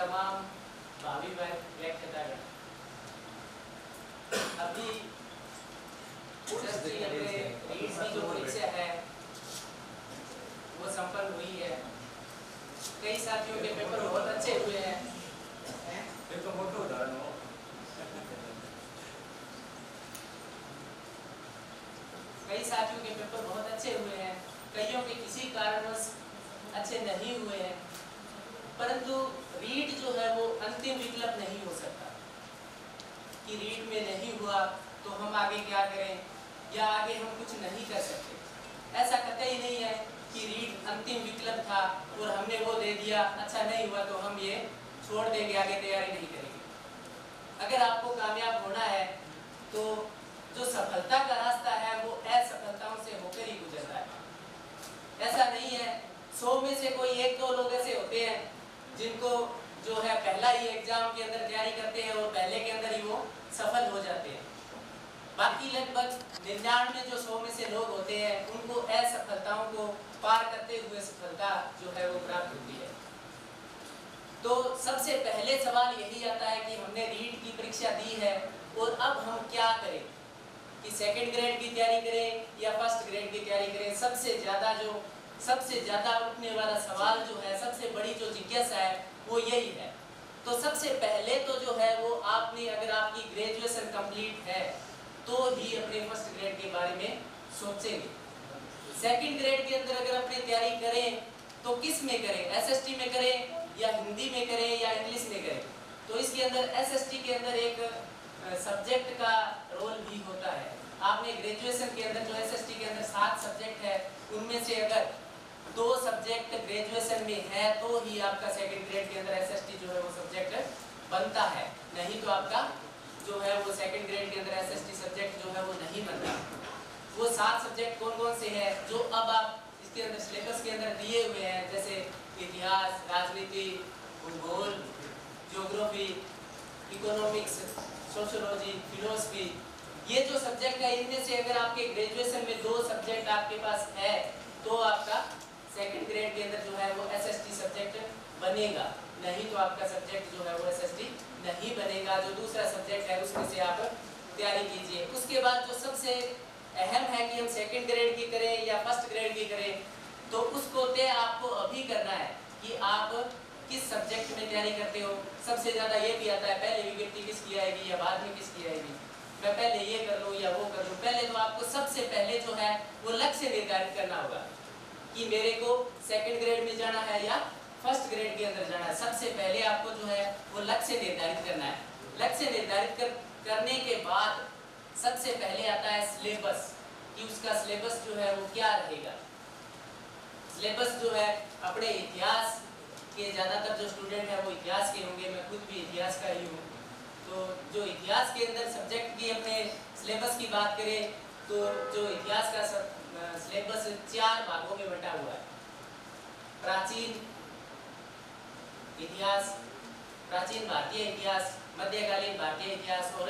તમામ ભાવિ વ્યાખ્યાતાગણ अभी रीड्स की जो परीक्षा है वो संपन्न हुई है। कई साथियों के पेपर बहुत अच्छे हुए हैं। पेपर मोटो उदाहरण हो। कई साथियों के पेपर बहुत अच्छे हुए हैं, कईयों के किसी कारणवश अच्छे नहीं हुए हैं, परंतु रीड जो है वो अंतिम विकल्प नहीं हो सकता कि रीड में नहीं हुआ तो हम आगे क्या करें या आगे हम कुछ नहीं कर सकते। ऐसा कतई नहीं है कि रीड अंतिम विकल्प था और हमने वो दे दिया, अच्छा नहीं हुआ तो हम ये छोड़ देंगे, आगे तैयारी नहीं करेंगे। अगर आपको कामयाब होना है तो जो सफलता का रास्ता है वो असफलताओं से होकर ही गुजरता है। ऐसा नहीं है 100 में से कोई 1-2 लोग ऐसे होते हैं जिनको जो है पहला ही एग्जाम के अंदर तैयारी करते हैं और पहले के अंदर ही वो सफल हो जाते हैं। बाकी लगभग 99 जो 100 में से लोग होते हैं उनको असफलताओं को पार करते हुए सफलता जो है वो प्राप्त होती है। तो सबसे पहले सवाल यही आता है कि हमने रीड की परीक्षा दी है और अब हम क्या करें कि सेकंड ग्रेड की तैयारी करें या फर्स्ट ग्रेड की तैयारी करें। सबसे ज्यादा उठने वाला सवाल जो है, सबसे बड़ी जो जिज्ञासा है वो यही है। तो सबसे पहले तो जो है वो आपने, अगर आपकी ग्रेजुएशन कंप्लीट है तो ही अपने फर्स्ट ग्रेड के बारे में सोचेंगे। सेकंड ग्रेड के अंदर अगर अपनी तैयारी करें तो किस में करें, एसएसटी में करें या हिंदी में करें या इंग्लिश में करें। तो इसके अंदर एसएसटी के अंदर एक सब्जेक्ट का रोल भी होता है। आपने ग्रेजुएशन के अंदर जो एसएसटी के अंदर 7 सब्जेक्ट है उनमें से अगर 2 सब्जेक्ट ग्रेजुएशन में है तो ही आपका सेकंड ग्रेड के अंदर एसएसटी जो है वो सब्जेक्ट बनता है, नहीं तो आपका जो है वो सेकंड ग्रेड के अंदर एसएसटी सब्जेक्ट जो है वो नहीं बनता। वो 7 सब्जेक्ट कौन कौन से हैं जो अब आप इसके अंदर सिलेबस के अंदर दिए हुए हैं, जैसे इतिहास, राजनीति, भूगोल, ज्योग्राफी, इकोनॉमिक्स, सोशियोलॉजी, फिलोसफी, ये जो सब्जेक्ट है इनमें से अगर आपके ग्रेजुएशन में 2 सब्जेक्ट आपके पास है तो आपका सेकंड ग्रेड के अंदर जो है वो एसएसटी सब्जेक्ट बनेगा, नहीं तो आपका सब्जेक्ट जो है वो एसएसटी नहीं बनेगा। जो दूसरा सब्जेक्ट है उसमें से आप तैयारी कीजिए। उसके बाद जो सबसे अहम है कि हम सेकंड ग्रेड की करें या फर्स्ट ग्रेड की करें, तो उसको तय आपको अभी करना है कि आप किस सब्जेक्ट में तैयारी करते हो। सबसे ज़्यादा ये भी आता है पहले विज्ञप्ति किसकी आएगी या बाद में किसकी आएगी, मैं पहले ये कर लूँ या वो कर लूँ। पहले तो आपको सबसे पहले जो है वो लक्ष्य निर्धारित करना होगा कि मेरे को सेकंड ग्रेड में जाना है या फर्स्ट ग्रेड के अंदर जाना है। सबसे पहले आपको जो है वो लक्ष्य निर्धारित करना है। लक्ष्य निर्धारित करने के बाद सबसे पहले आता है सिलेबस, कि उसका सिलेबस जो है वो क्या रहेगा। सिलेबस जो है अपने इतिहास के ज़्यादातर जो स्टूडेंट हैं वो इतिहास के होंगे, मैं खुद भी इतिहास का ही हूँ। तो जो इतिहास के अंदर सब्जेक्ट की अपने सिलेबस की बात करें तो जो इतिहास का सिलेबस 4 भागों में बंटा हुआ है। प्राचीन इतिहास, प्राचीन भारतीय इतिहास, मध्यकालीन भारतीय इतिहास और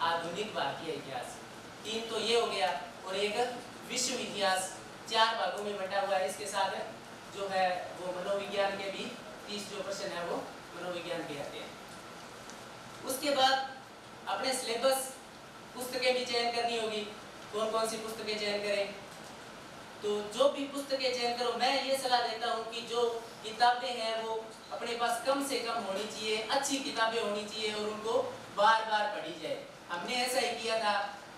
आधुनिक भारतीय इतिहास। 3 तो ये हो गया और एक विश्व इतिहास 4 भागों में बंटा हुआ है। इसके साथ जो है वो मनोविज्ञान के भी 30 जो प्रश्न है वो मनोविज्ञान के आते हैं। उसके बाद अपने सिलेबस पुस्तकें भी चयन करनी होगी, कौन कौन सी पुस्तकें चयन करें। तो जो भी पुस्तकें चयन करो, मैं ये सलाह देता हूँ कि जो किताबें हैं वो अपने पास कम से कम होनी चाहिए, अच्छी किताबें होनी चाहिए और उनको बार बार पढ़ी जाए। हमने ऐसा ही किया था,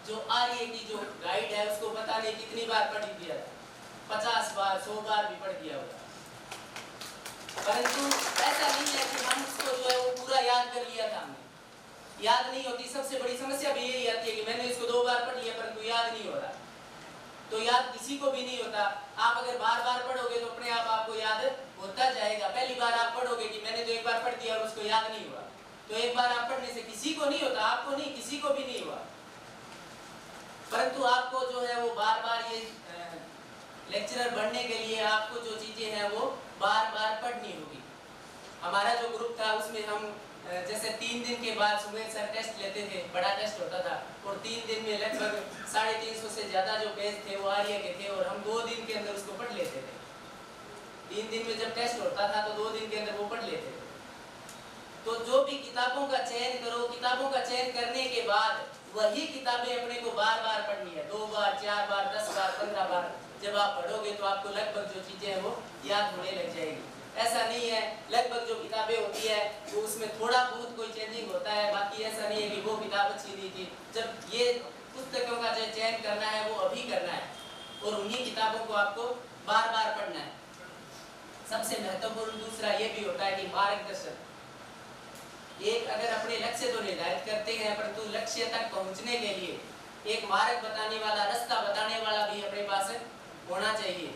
जो आर्य की जो गाइड है उसको पता नहीं कितनी बार पढ़ दिया था, 50 बार 100 बार भी पढ़ दिया होगा, परंतु ऐसा नहीं है कि हम उसको जो है वो पूरा याद कर लिया था। हमने याद नहीं होती। सबसे बड़ी समस्या भी यही आती है कि मैंने इसको 2 बार पढ़ लिया परंतु याद नहीं हो रहा। तो याद किसी को भी नहीं होता। आप अगर बार बार पढ़ोगे तो अपने आप आपको याद होता जाएगा। पहली बार आप पढ़ोगे कि मैंने तो 1 बार पढ़ दिया और उसको याद नहीं हुआ, तो 1 बार आप पढ़ने से किसी को नहीं होता, आपको नहीं, किसी को भी नहीं हुआ। परंतु आपको जो है वो बार बार ये लेक्चरर बनने के लिए आपको जो चीजें हैं वो बार बार पढ़नी होगी। हमारा जो ग्रुप था उसमें हम जैसे 3 दिन के बाद सुमेर सर टेस्ट लेते थे, बड़ा टेस्ट होता था और 3 दिन में लगभग 350 से ज़्यादा जो पेज थे वो आर्य के थे और हम 2 दिन के अंदर उसको पढ़ लेते थे। 3 दिन में जब टेस्ट होता था तो 2 दिन के अंदर वो पढ़ लेते थे। तो जो भी किताबों का चयन करो, किताबों का चयन करने के बाद वही किताबें अपने को बार बार पढ़नी है, 2 बार 4 बार 10 बार 15 बार। जब आप पढ़ोगे तो आपको लगभग जो चीजें हैं वो याद होने लग जाएगी। ऐसा नहीं है लगभग जो किताबें होती है वो उसमें थोड़ा बहुत कोई चेंजिंग होता है, बाकी ऐसा नहीं है कि वो किताब अच्छी नहीं थी। जब ये पुस्तकों का जो चयन करना है वो अभी करना है और उन्हीं किताबों को आपको बार बार पढ़ना है। सबसे महत्वपूर्ण दूसरा ये भी होता है कि मार्गदर्शन। एक अगर अपने लक्ष्य तो निर्धारित करते हैं परंतु लक्ष्य तक पहुंचने के लिए एक मार्ग बताने वाला, रास्ता बताने वाला भी अपने पास होना चाहिए।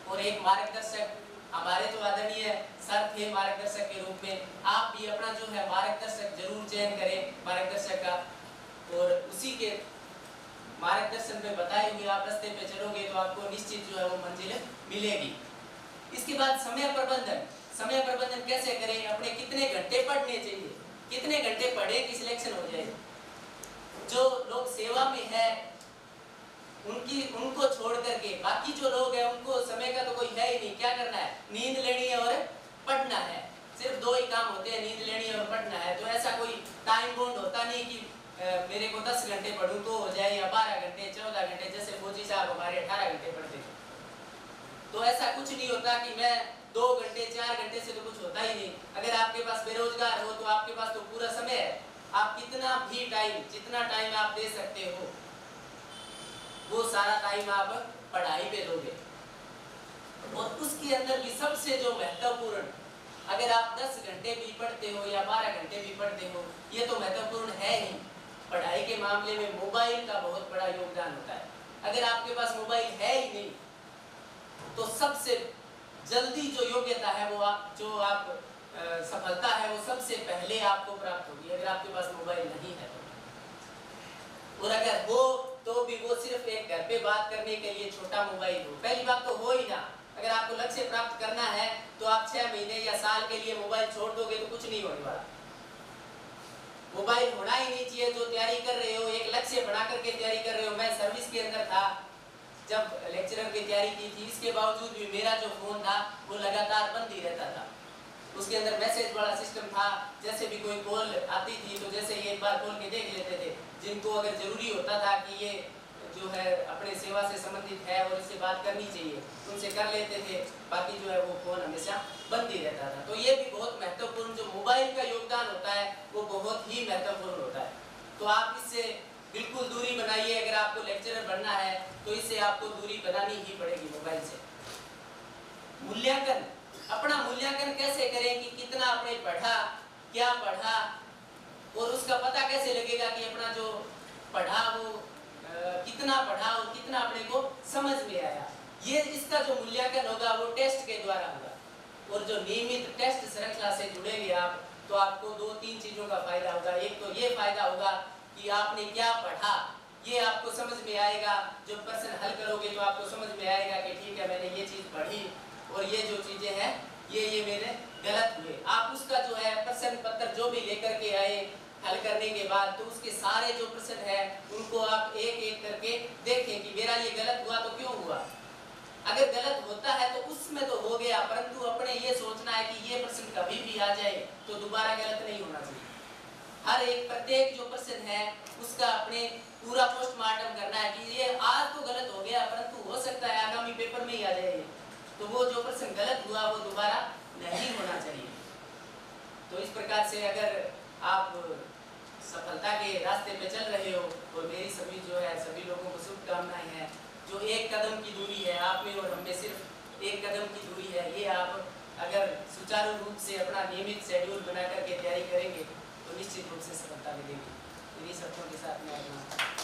और एक मार्गदर्शक, हमारे तो आदरणीय सर थे मार्गदर्शक के रूप में, आप भी अपना जो है मार्गदर्शक जरूर चयन करें मार्गदर्शक का, और उसी के मार्गदर्शन में बताए हुए आप रास्ते पे चलोगे तो आपको निश्चित जो है वो मंजिल मिलेगी। इसके बाद समय प्रबंधन। समय प्रबंधन कैसे करें, अपने कितने घंटे पढ़ने चाहिए, कितने घंटे पढ़े कि सिलेक्शन हो जाए। जो लोग सेवा में है उनको छोड़ करके बाकी जो लोग हैं उनको समय का तो कोई है ही नहीं। क्या करना है, नींद लेनी है और पढ़ना है, सिर्फ 2 ही काम होते हैं, नींद लेनी है और पढ़ना है। तो ऐसा कोई टाइम बाउंड होता नहीं कि मेरे को 10 घंटे पढ़ूं तो हो जाए, या 12 घंटे 14 घंटे, जैसे फौजी साहब हमारे 18 घंटे पढ़ते थे। तो ऐसा कुछ नहीं होता कि मैं 2 घंटे 4 घंटे से तो कुछ होता ही नहीं। अगर आपके पास बेरोजगार हो तो आपके पास तो पूरा समय है, आप कितना भी टाइम, जितना टाइम आप दे सकते हो वो सारा टाइम आप पढ़ाई पे दोगे। और उसके अंदर भी सबसे जो महत्वपूर्ण, अगर आप 10 घंटे भी पढ़ते हो या 12 घंटे भी पढ़ते हो, ये तो महत्वपूर्ण है ही। पढ़ाई के मामले में मोबाइल का बहुत बड़ा योगदान होता है। अगर आपके पास मोबाइल है ही नहीं तो सबसे जल्दी जो योग्यता है वो सफलता है वो सबसे पहले आपको प्राप्त होगी, अगर आपके पास मोबाइल नहीं है तो। और अगर हो तो भी वो सिर्फ एक घर पे बात करने के लिए छोटा मोबाइल हो। पहली बात तो हो ही ना। अगर आपको लक्ष्य प्राप्त करना है तो आप 6 महीने या साल के लिए मोबाइल छोड़ दोगे तो कुछ नहीं होने वाला। मोबाइल होना ही नहीं चाहिए। जो तैयारी कर रहे हो, एक लक्ष्य बना करके तैयारी कर रहे हो। मैं सर्विस के अंदर था जब लेक्चरर की तैयारी की थी, इसके बावजूद भी मेरा जो फोन था वो लगातार बंद ही रहता था। उसके अंदर मैसेज वाला सिस्टम था, जैसे भी कोई कॉल आती थी तो जैसे ही एक बार खोल के देख लेते थे। जिनको अगर जरूरी होता था कि ये जो है अपने सेवा से संबंधित है और इससे बात करनी चाहिए, उनसे कर लेते थे, बाकी जो है वो फोन हमेशा बंद ही रहता था। तो ये भी बहुत महत्वपूर्ण, जो मोबाइल का योगदान होता है वो बहुत ही महत्वपूर्ण होता है। तो आप इससे बिल्कुल दूरी बनाइए। अगर आपको लेक्चरर बनना है तो इससे आपको दूरी बनानी ही पड़ेगी मोबाइल से। मूल्यांकन, अपना मूल्यांकन कैसे करें कि कितना आपने पढ़ा, क्या पढ़ा, और उसका पता कैसे लगेगा कि अपना जो पढ़ा वो कितना पढ़ा और कितना अपने को समझ में आया। ये इसका जो मूल्यांकन होगा वो टेस्ट के द्वारा होगा। और जो नियमित टेस्ट श्रृंखला से जुड़ेंगे आप तो आपको 2-3 चीजों का फायदा होगा। एक तो ये फायदा होगा कि आपने क्या पढ़ा ये आपको समझ में आएगा। जो प्रश्न हल करोगे तो आपको समझ में आएगा कि ठीक है मैंने ये चीज पढ़ी और ये जो चीजें हैं ये मेरे गलत हुए। आप उसका जो है प्रश्न पत्र जो भी लेकर के आए हल करने के बाद तो उसके सारे जो प्रश्न है उनको आप एक एक करके देखें कि मेरा ये गलत हुआ तो क्यों हुआ। अगर गलत होता है तो उसमें तो हो गया, परंतु अपने ये सोचना है कि ये प्रश्न कभी भी आ जाए तो दोबारा गलत नहीं होना चाहिए। हर एक प्रत्येक जो प्रश्न है उसका अपने पूरा पोस्टमार्टम करना है कि ये आज तो गलत हो गया परंतु हो सकता है आगामी पेपर में ही आ जाए, तो वो जो प्रश्न गलत हुआ वो दोबारा नहीं होना चाहिए। तो इस प्रकार से अगर आप सफलता के रास्ते पे चल रहे हो और मेरी सभी जो है सभी लोगों को शुभकामनाएं हैं। जो एक कदम की दूरी है आप में और हम में, सिर्फ एक कदम की दूरी है, ये आप अगर सुचारू रूप से अपना नियमित शेड्यूल बना करके तैयारी करेंगे तो निश्चित रूप से सफलता मिलेगी। इन्हीं शर्तों के साथ मैं